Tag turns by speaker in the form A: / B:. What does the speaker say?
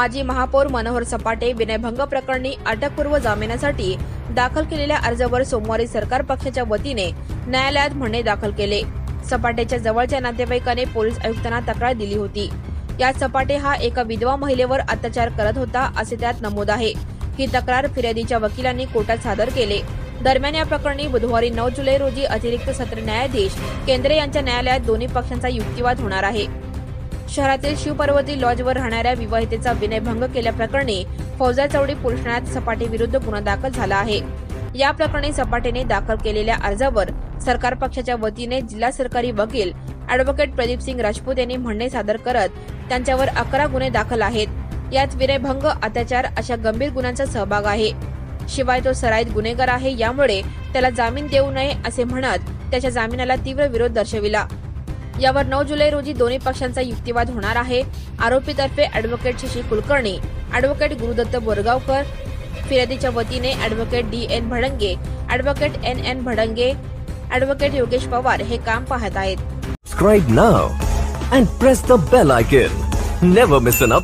A: माजी महापौर मनोहर सपाटे विनयभंग प्रकरणी अटकपूर्व जामिनासाठी दाखल केलेल्या अर्जावर सोमवारी सरकार पक्षाच्या वतीने न्यायालयात म्हणणे दाखल केले। सपाटेच्या जवळच्या नातेवाईकाने पोलीस आयुक्तांना तक्रार दिली होती। यात सपाटे हा एका विधवा महिलेवर अत्याचार करत होता असे त्यात नमूद आहे। ही तक्रार फिर्यादीच्या वकिलांनी कोर्टात सादर केले। दरम्यान या प्रकरणी बुधवारी 9 जुलै रोजी अतिरिक्त सत्र न्यायाधीश केंद्रे यांच्या न्यायालयात दोन्ही पक्षांचा युक्तिवाद होणार आहे। शहरातील शिवपार्वती लॉजवर राहणाऱ्या विवाहितेचा विनयभंग केल्याप्रकरणी फौजा चौडी पोलीस ठाण्यात सपाटे विरुद्ध गुन्हा दाखल झाला आहे। या प्रकरणी सपाटेने दाखल केलेल्या अर्जावर सरकार पक्षाच्या वतीने जिल्हा सरकारी वकील अॅडव्होकेट प्रदीप सिंग राजपूत यांनी म्हणणे सादर करत त्यांच्यावर 11 गुन्हे दाखल आहेत। यात विनयभंग, अत्याचार अशा गंभीर गुन्ह्यांचा सहभाग आहे। शिवाय तो सराईत गुन्हेगार आहे, यामुळे त्याला जामीन देऊ नये असे म्हणत त्याच्या जामिनाला तीव्र विरोध दर्शविला। यावर 9 जुलै रोजी दोन्ही पक्षांचा युक्तिवाद होणार आहे। आरोपीतर्फे अॅडव्होकेट शशी कुलकर्णी, अॅडव्होकेट गुरुदत्त बोरगावकर, फिर्यादीच्या वतीने advocate DN Bhadange, advocate NN Bhadange, advocate Yogesh Pawar हे काम पाहत आहेत।
B: Subscribe now and press the bell icon. Never miss an update.